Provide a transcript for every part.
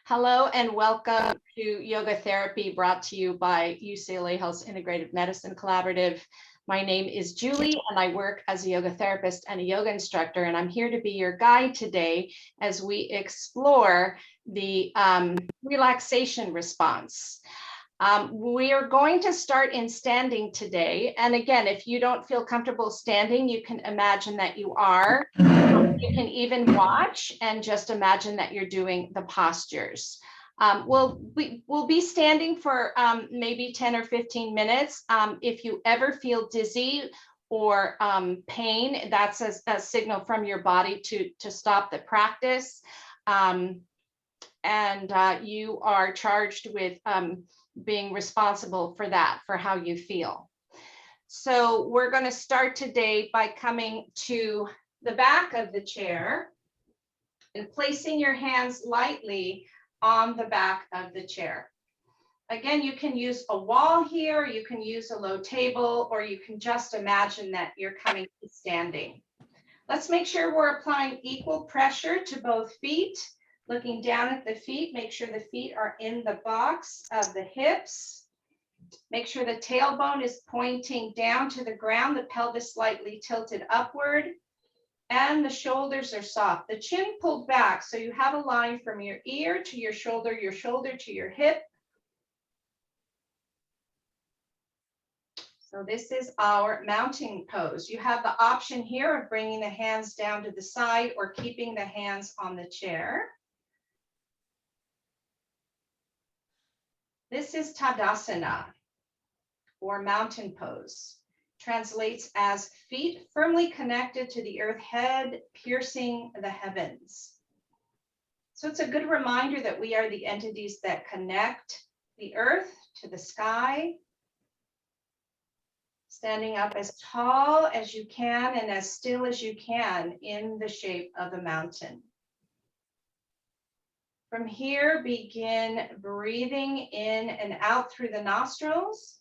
Hello and welcome to Yoga Therapy brought to you by UCLA Health's Integrative Medicine Collaborative. My name is Julie and I work as a yoga therapist and a yoga instructor, and I'm here to be your guide today as we explore the relaxation response. We are going to start in standing today. And again, if you don't feel comfortable standing, you can imagine that you are. You can even watch and just imagine that you're doing the postures. We'll be standing for maybe 10 or 15 minutes. If you ever feel dizzy or pain, that's a signal from your body to stop the practice. You are charged with being responsible for that, for how you feel. So we're going to start today by coming to the back of the chair and placing your hands lightly on the back of the chair. Again, you can use a wall here, you can use a low table, or you can just imagine that you're coming to standing. Let's make sure we're applying equal pressure to both feet. Looking down at the feet, make sure the feet are in the box of the hips. Make sure the tailbone is pointing down to the ground, the pelvis slightly tilted upward, and the shoulders are soft. The chin pulled back, so you have a line from your ear to your shoulder to your hip. So this is our mountain pose. You have the option here of bringing the hands down to the side or keeping the hands on the chair. This is Tadasana, or mountain pose. Translates as feet firmly connected to the earth, head piercing the heavens. So it's a good reminder that we are the entities that connect the earth to the sky. Standing up as tall as you can and as still as you can in the shape of a mountain. From here, begin breathing in and out through the nostrils,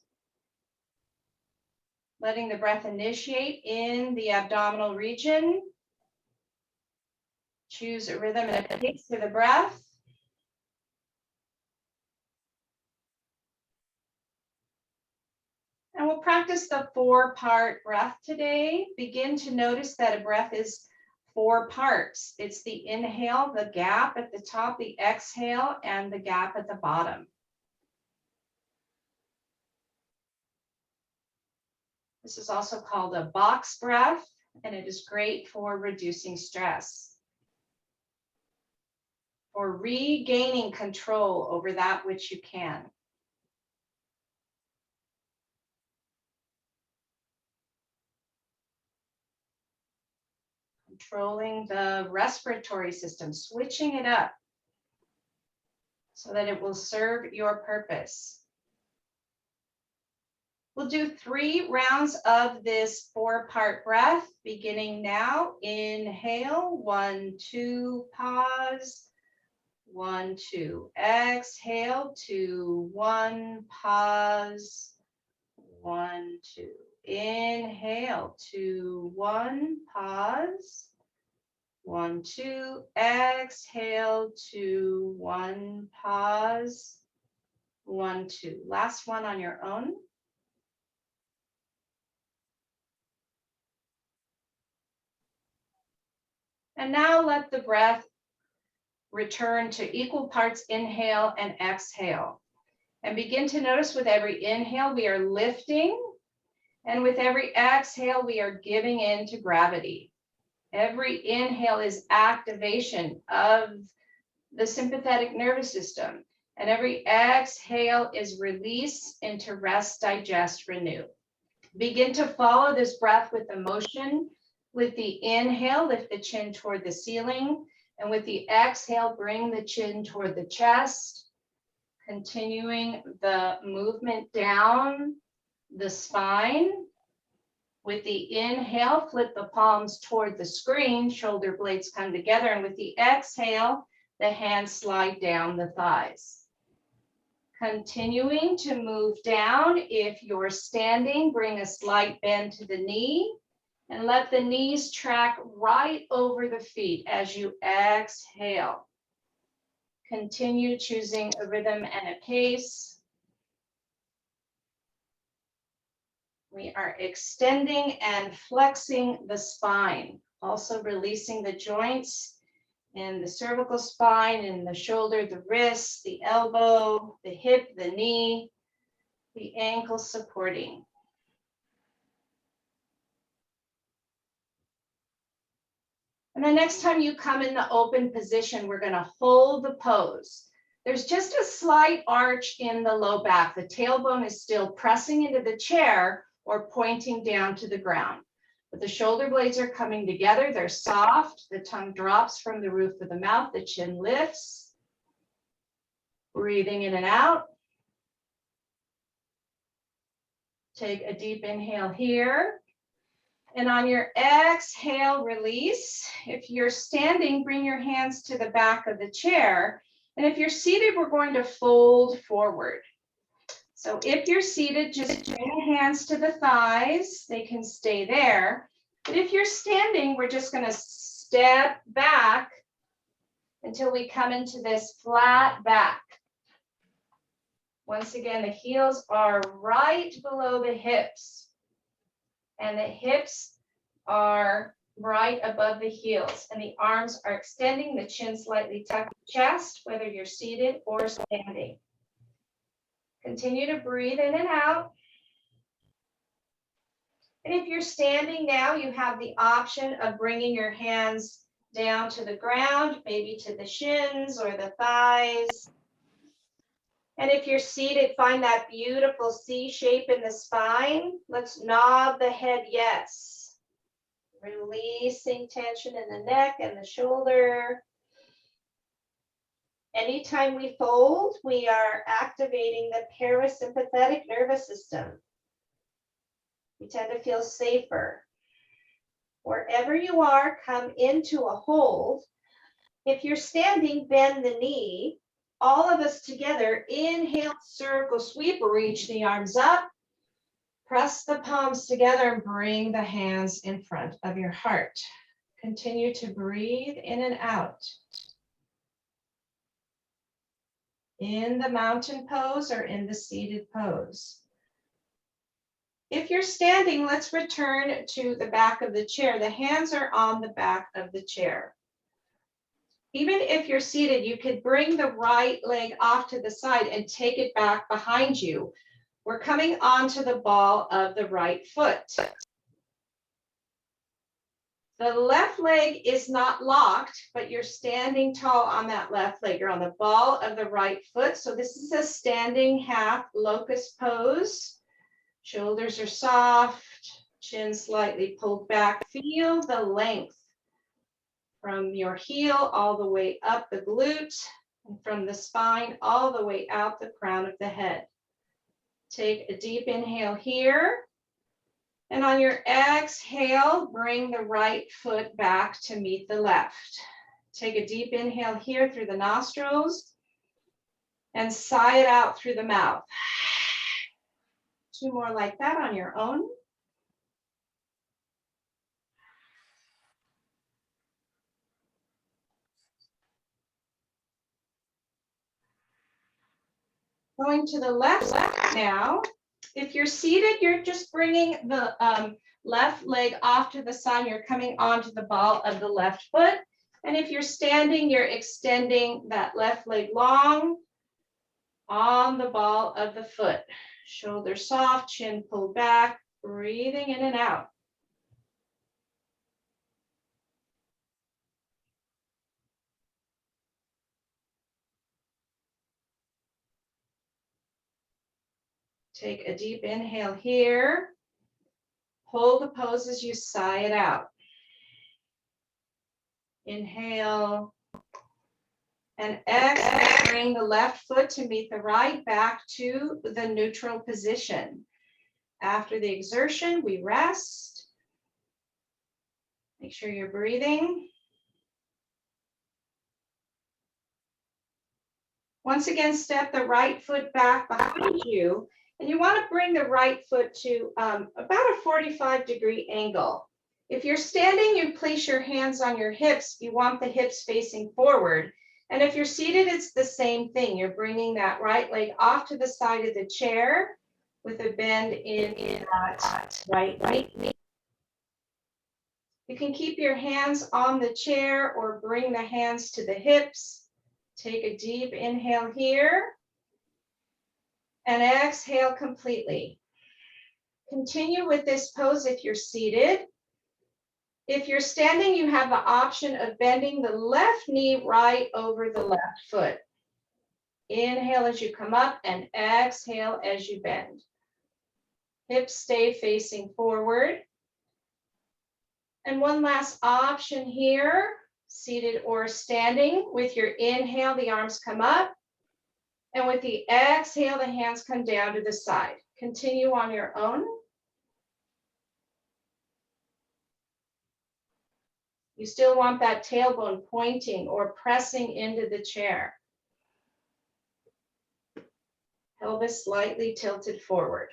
letting the breath initiate in the abdominal region. Choose a rhythm and a pace for the breath. And we'll practice the 4-part breath today. Begin to notice that a breath is 4 parts. It's the inhale, the gap at the top, the exhale, and the gap at the bottom. This is also called a box breath, and it is great for reducing stress, for regaining control over that which you can. Controlling the respiratory system, switching it up so that it will serve your purpose. We'll do 3 rounds of this 4-part breath, beginning now. Inhale, 1, 2, pause, 1, 2. Exhale, 2, 1, pause, 1, 2. Inhale, 2, 1, pause, 1, 2. Exhale, 2, 1, pause, 1, 2. Last one on your own. And now let the breath return to equal parts inhale and exhale. And begin to notice with every inhale, we are lifting. And with every exhale, we are giving in to gravity. Every inhale is activation of the sympathetic nervous system. And every exhale is release into rest, digest, renew. Begin to follow this breath with emotion. With the inhale, lift the chin toward the ceiling. And with the exhale, bring the chin toward the chest. Continuing the movement down the spine. With the inhale, flip the palms toward the screen, shoulder blades come together. And with the exhale, the hands slide down the thighs. Continuing to move down. If you're standing, bring a slight bend to the knee. And let the knees track right over the feet as you exhale. Continue choosing a rhythm and a pace. We are extending and flexing the spine, also releasing the joints in the cervical spine, in the shoulder, the wrist, the elbow, the hip, the knee, the ankle supporting. And the next time you come in the open position, we're going to hold the pose. There's just a slight arch in the low back. The tailbone is still pressing into the chair or pointing down to the ground. But the shoulder blades are coming together. They're soft. The tongue drops from the roof of the mouth. The chin lifts. Breathing in and out. Take a deep inhale here. And on your exhale, release. If you're standing, bring your hands to the back of the chair. And if you're seated, we're going to fold forward. So if you're seated, just bring your hands to the thighs. They can stay there. But if you're standing, we're just going to step back until we come into this flat back. Once again, the heels are right below the hips. And the hips are right above the heels. And the arms are extending, the chin slightly tucked the chest, whether you're seated or standing. Continue to breathe in and out. And if you're standing now, you have the option of bringing your hands down to the ground, maybe to the shins or the thighs. And if you're seated, find that beautiful C shape in the spine. Let's nod the head yes. Releasing tension in the neck and the shoulder. Anytime we fold, we are activating the parasympathetic nervous system. We tend to feel safer. Wherever you are, come into a hold. If you're standing, bend the knee. All of us together, inhale, circle, sweep, reach the arms up. Press the palms together and bring the hands in front of your heart. Continue to breathe in and out. In the mountain pose or in the seated pose. If you're standing, let's return to the back of the chair. The hands are on the back of the chair. Even if you're seated, you could bring the right leg off to the side and take it back behind you. We're coming onto the ball of the right foot. The left leg is not locked, but you're standing tall on that left leg. You're on the ball of the right foot. So this is a standing half locus pose. Shoulders are soft, chin slightly pulled back. Feel the length from your heel all the way up the glute, and from the spine all the way out the crown of the head. Take a deep inhale here. And on your exhale, bring the right foot back to meet the left. Take a deep inhale here through the nostrils and sigh it out through the mouth. 2 more like that on your own. Going to the left now. If you're seated, you're just bringing the left leg off to the side. You're coming onto the ball of the left foot. And if you're standing, you're extending that left leg long on the ball of the foot. Shoulders soft, chin pulled back, breathing in and out. Take a deep inhale here. Hold the pose as you sigh it out. Inhale. And exhale, bring the left foot to meet the right, back to the neutral position. After the exertion, we rest. Make sure you're breathing. Once again, step the right foot back behind you. And you want to bring the right foot to about a 45-degree angle. If you're standing, you place your hands on your hips. You want the hips facing forward. And if you're seated, it's the same thing. You're bringing that right leg off to the side of the chair with a bend in that right knee. You can keep your hands on the chair or bring the hands to the hips. Take a deep inhale here and exhale completely. Continue with this pose if you're seated. If you're standing, you have the option of bending the left knee right over the left foot. Inhale as you come up and exhale as you bend. Hips stay facing forward. And one last option here, seated or standing. With your inhale, the arms come up. And with the exhale, the hands come down to the side. Continue on your own. You still want that tailbone pointing or pressing into the chair. Pelvis slightly tilted forward.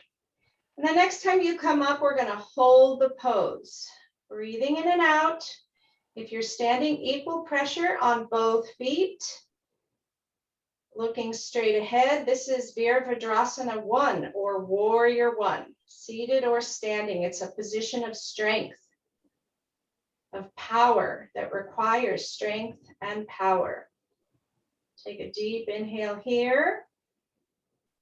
And the next time you come up, we're going to hold the pose. Breathing in and out. If you're standing, equal pressure on both feet. Looking straight ahead. This is Virabhadrasana 1 or Warrior 1. Seated or standing. It's a position of strength, of power that requires strength and power. Take a deep inhale here.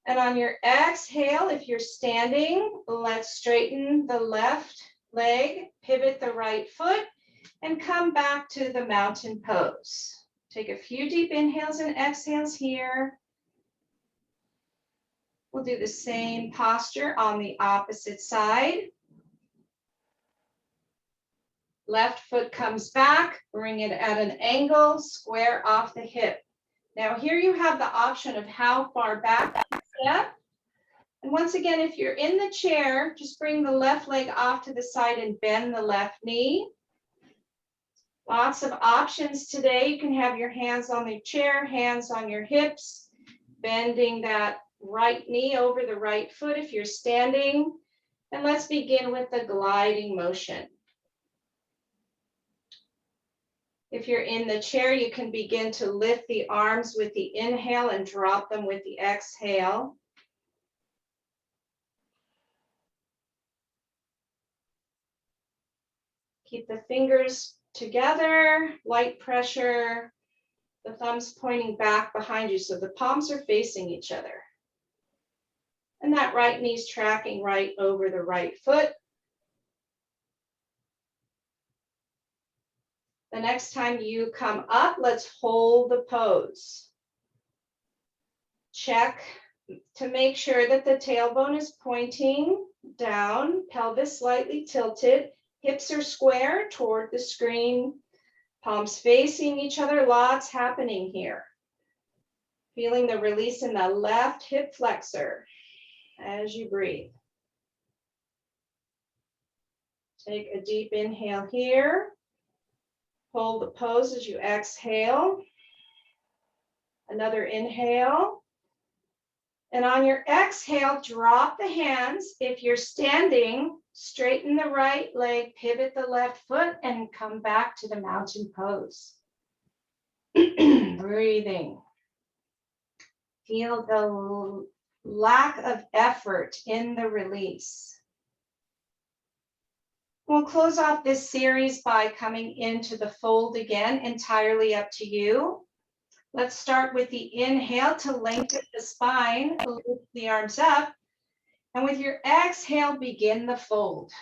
And on your exhale, if you're standing, let's straighten the left leg, pivot the right foot, and come back to the mountain pose. Take a few deep inhales and exhales here. We'll do the same posture on the opposite side. Left foot comes back, bring it at an angle, square off the hip. Now here you have the option of how far back you step. And once again, if you're in the chair, just bring the left leg off to the side and bend the left knee. Lots of options today. You can have your hands on the chair, hands on your hips, bending that right knee over the right foot if you're standing. And let's begin with the gliding motion. If you're in the chair, you can begin to lift the arms with the inhale and drop them with the exhale. Keep the fingers together, light pressure, the thumbs pointing back behind you so the palms are facing each other. And that right knee's tracking right over the right foot. The next time you come up, let's hold the pose. Check to make sure that the tailbone is pointing down, pelvis slightly tilted, hips are square toward the screen, palms facing each other, lots happening here. Feeling the release in the left hip flexor as you breathe. Take a deep inhale here. Hold the pose as you exhale. Another inhale. And on your exhale, drop the hands. If you're standing, straighten the right leg, pivot the left foot, and come back to the mountain pose. Breathing. Feel the lack of effort in the release. We'll close off this series by coming into the fold again, entirely up to you. Let's start with the inhale to lengthen the spine, lift the arms up. And with your exhale, begin the fold.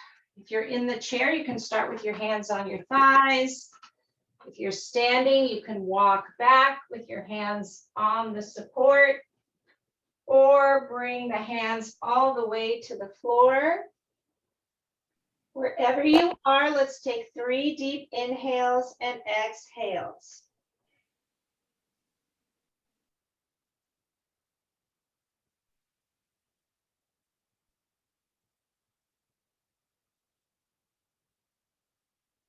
If you're in the chair, you can start with your hands on your thighs. If you're standing, you can walk back with your hands on the support, or bring the hands all the way to the floor. Wherever you are, let's take 3 deep inhales and exhales.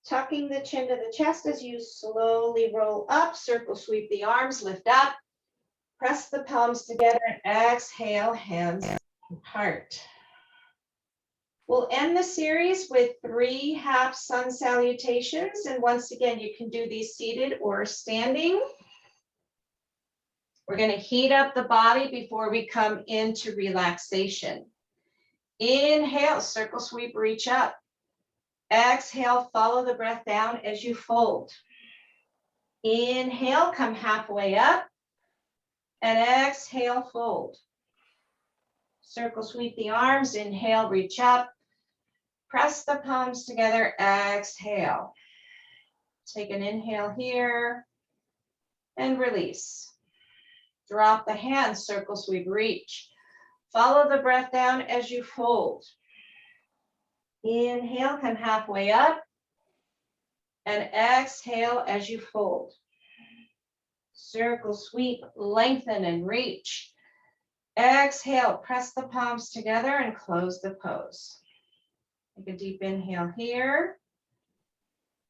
Tucking the chin to the chest as you slowly roll up, circle sweep the arms, lift up, press the palms together and exhale, hands apart. We'll end the series with 3 half sun salutations. And once again, you can do these seated or standing. We're going to heat up the body before we come into relaxation. Inhale, circle sweep, reach up. Exhale, follow the breath down as you fold. Inhale, come halfway up. And exhale, fold. Circle sweep the arms. Inhale, reach up. Press the palms together. Exhale. Take an inhale here. And release. Drop the hands, circle sweep, reach. Follow the breath down as you fold. Inhale, come halfway up. And exhale as you fold. Circle sweep, lengthen and reach. Exhale, press the palms together and close the pose. Take a deep inhale here.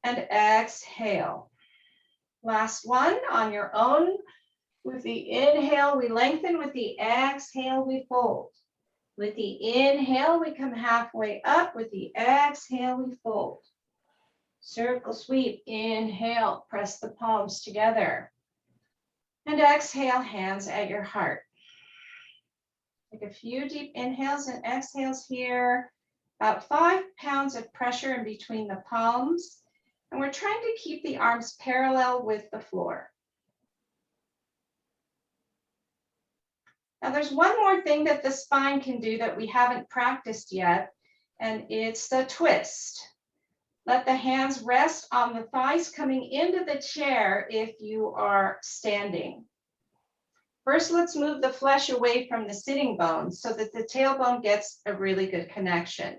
And exhale. Last one on your own. With the inhale, we lengthen. With the exhale, we fold. With the inhale, we come halfway up. With the exhale, we fold. Circle sweep, inhale, press the palms together. And exhale, hands at your heart. Take a few deep inhales and exhales here. About 5 pounds of pressure in between the palms. And we're trying to keep the arms parallel with the floor. Now there's one more thing that the spine can do that we haven't practiced yet, and it's the twist. Let the hands rest on the thighs coming into the chair if you are standing. First, let's move the flesh away from the sitting bones so that the tailbone gets a really good connection.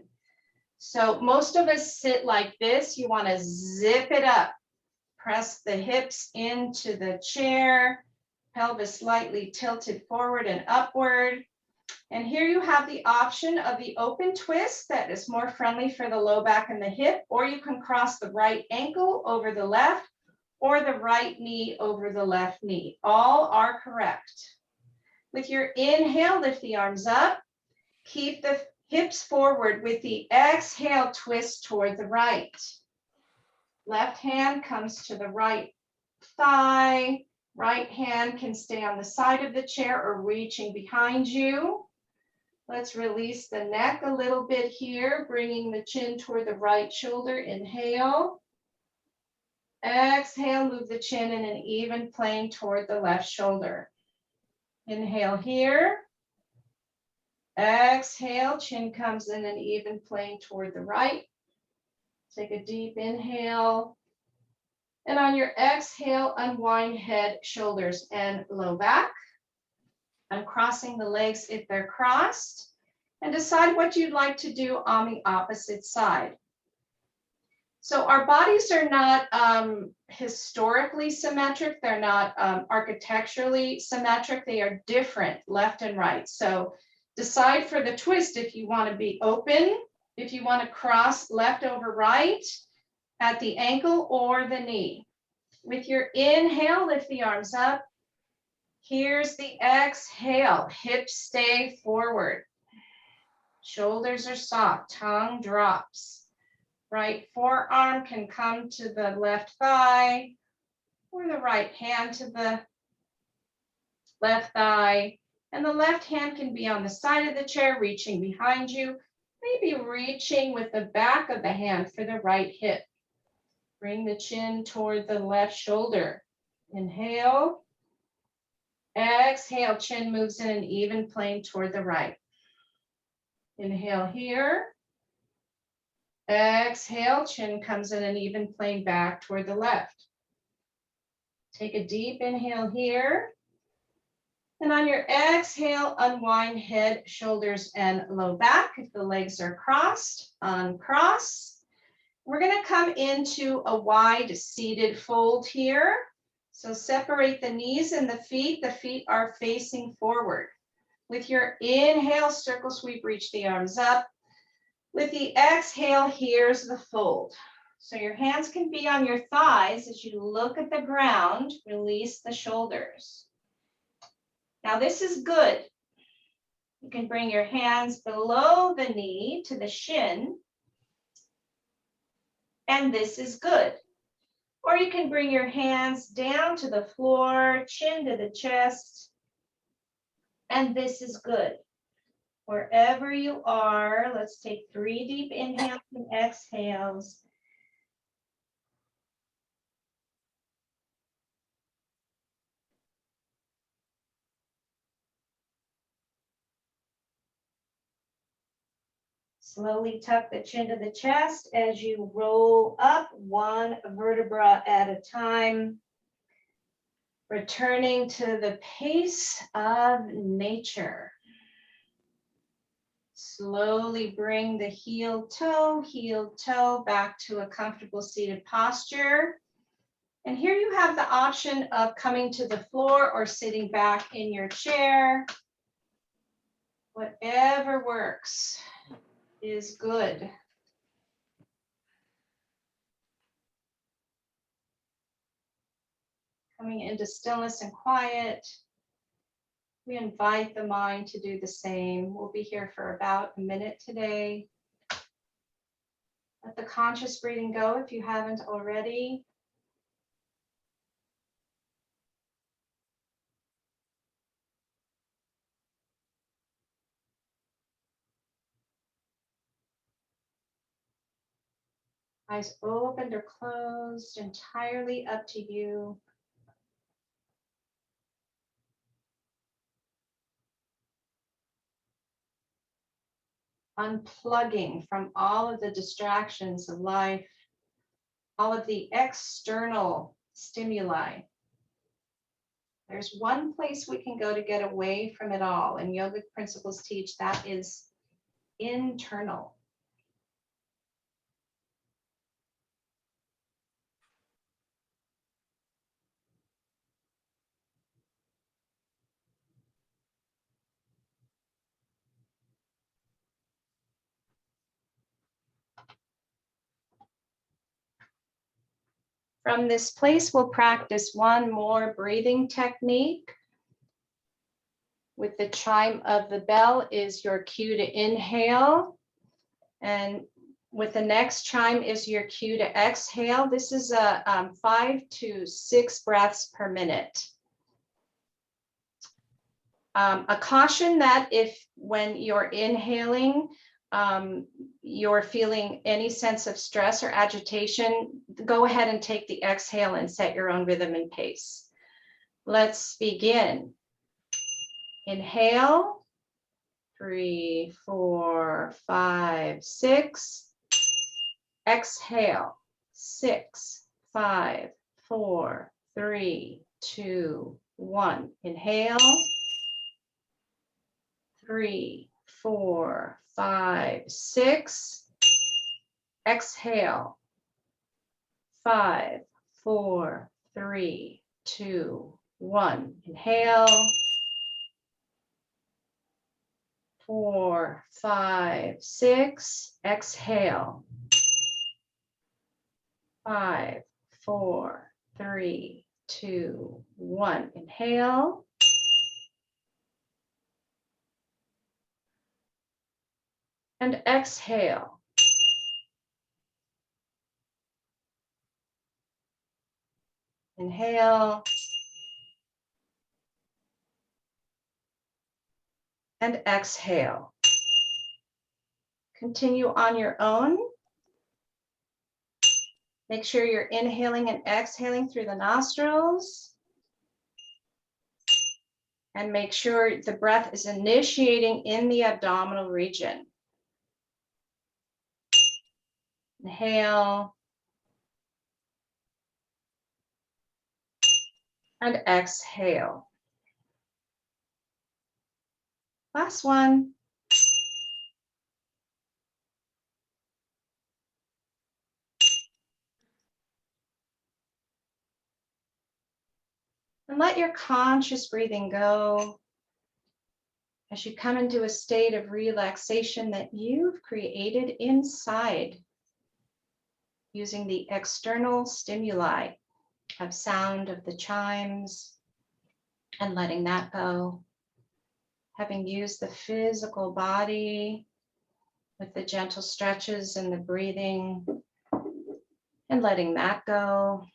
So most of us sit like this. You want to zip it up. Press the hips into the chair. Pelvis slightly tilted forward and upward. And here you have the option of the open twist that is more friendly for the low back and the hip, or you can cross the right ankle over the left or the right knee over the left knee. All are correct. With your inhale, lift the arms up. Keep the hips forward. With the exhale, twist toward the right. Left hand comes to the right thigh. Right hand can stay on the side of the chair or reaching behind you. Let's release the neck a little bit here, bringing the chin toward the right shoulder. Inhale. Exhale, move the chin in an even plane toward the left shoulder. Inhale here. Exhale, chin comes in an even plane toward the right. Take a deep inhale. And on your exhale, unwind head, shoulders, and low back. Uncrossing the legs if they're crossed. And decide what you'd like to do on the opposite side. So our bodies are not historically symmetric. They're not architecturally symmetric. They are different, left and right. So decide for the twist if you want to be open, if you want to cross left over right, at the ankle or the knee. With your inhale, lift the arms up. Here's the exhale. Hips stay forward. Shoulders are soft. Tongue drops. Right forearm can come to the left thigh or the right hand to the left thigh. And the left hand can be on the side of the chair, reaching behind you. Maybe reaching with the back of the hand for the right hip. Bring the chin toward the left shoulder. Inhale. Exhale, chin moves in an even plane toward the right. Inhale here. Exhale, chin comes in an even plane back toward the left. Take a deep inhale here. And on your exhale, unwind head, shoulders, and low back. If the legs are crossed, uncross. We're going to come into a wide seated fold here. So separate the knees and the feet. The feet are facing forward. With your inhale, circle sweep, reach the arms up. With the exhale, here's the fold. So your hands can be on your thighs as you look at the ground. Release the shoulders. Now this is good. You can bring your hands below the knee to the shin. And this is good. Or you can bring your hands down to the floor, chin to the chest. And this is good. Wherever you are, let's take 3 deep inhales and exhales. Slowly tuck the chin to the chest as you roll up 1 vertebra at a time, returning to the pace of nature. Slowly bring the heel toe back to a comfortable seated posture. And here you have the option of coming to the floor or sitting back in your chair. Whatever works is good. Coming into stillness and quiet, we invite the mind to do the same. We'll be here for about a minute today. Let the conscious breathing go if you haven't already. Eyes opened or closed, entirely up to you. Unplugging from all of the distractions of life, all of the external stimuli. There's one place we can go to get away from it all, and yogic principles teach that is internal. From this place, we'll practice one more breathing technique. With the chime of the bell is your cue to inhale. And with the next chime is your cue to exhale. This is a 5 to 6 breaths per minute. A caution that if when you're inhaling, you're feeling any sense of stress or agitation, go ahead and take the exhale and set your own rhythm and pace. Let's begin. Inhale, 3, 4, 5, 6. Exhale, 6, 5, 4, 3, 2, 1. Inhale, 3, 4, 5, 6. Exhale, 5, 4, 3, 2, 1. Inhale, 4, 5, 6. Exhale, 5, 4, 3, 2, 1. Inhale. And exhale. Inhale. And exhale. Continue on your own. Make sure you're inhaling and exhaling through the nostrils. And make sure the breath is initiating in the abdominal region. Inhale. And exhale. Last one. And let your conscious breathing go as you come into a state of relaxation that you've created inside using the external stimuli of sound of the chimes and letting that go. Having used the physical body with the gentle stretches and the breathing and letting that go.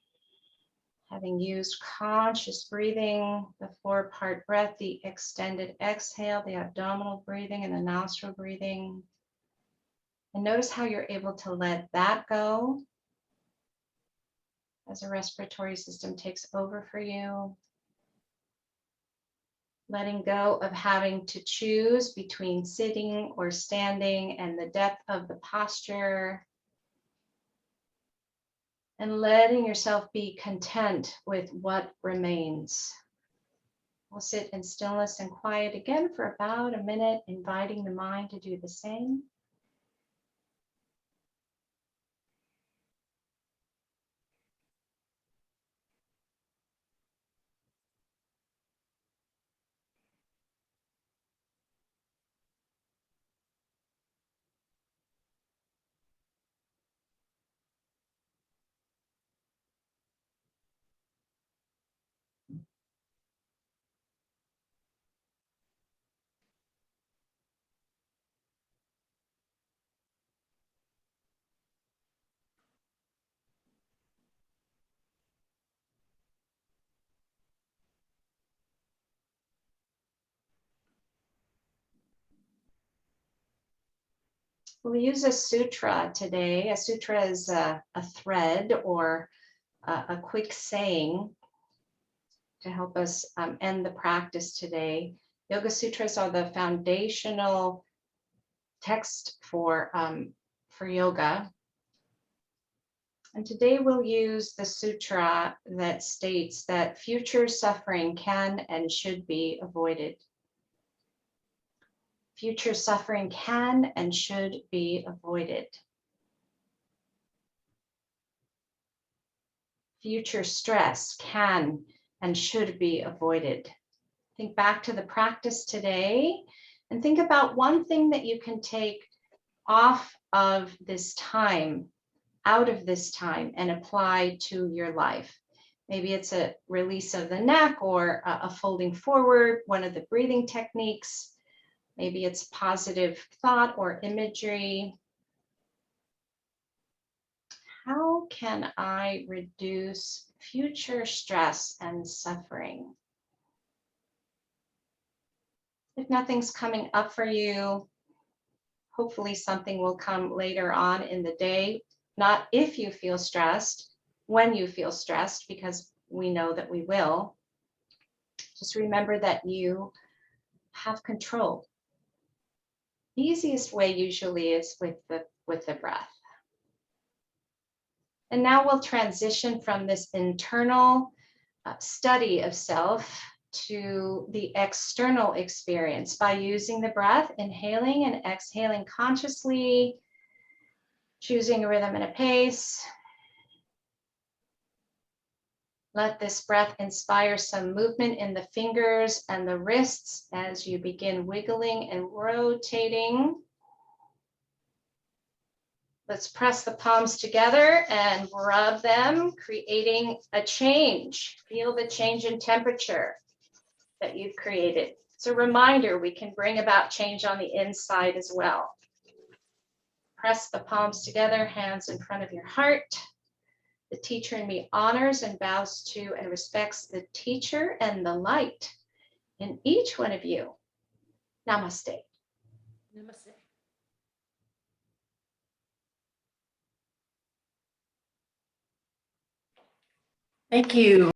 Having used conscious breathing, the 4-part breath, the extended exhale, the abdominal breathing, and the nostril breathing. And notice how you're able to let that go as the respiratory system takes over for you. Letting go of having to choose between sitting or standing and the depth of the posture. And letting yourself be content with what remains. We'll sit in stillness and quiet again for about a minute, inviting the mind to do the same. We'll use a sutra today. A sutra is a thread or a quick saying to help us end the practice today. Yoga Sutras are the foundational text for yoga. And today we'll use the sutra that states that future suffering can and should be avoided. Future suffering can and should be avoided. Future stress can and should be avoided. Think back to the practice today and think about one thing that you can take off of this time, out of this time, and apply to your life. Maybe it's a release of the neck or a folding forward, one of the breathing techniques. Maybe it's positive thought or imagery. How can I reduce future stress and suffering? If nothing's coming up for you, hopefully something will come later on in the day. Not if you feel stressed, when you feel stressed, because we know that we will. Just remember that you have control. The easiest way usually is with the breath. And now we'll transition from this internal study of self to the external experience by using the breath, inhaling and exhaling consciously, choosing a rhythm and a pace. Let this breath inspire some movement in the fingers and the wrists as you begin wiggling and rotating. Let's press the palms together and rub them, creating a change. Feel the change in temperature that you've created. It's a reminder we can bring about change on the inside as well. Press the palms together, hands in front of your heart. The teacher in me honors and bows to and respects the teacher and the light in each one of you. Namaste. Namaste. Thank you.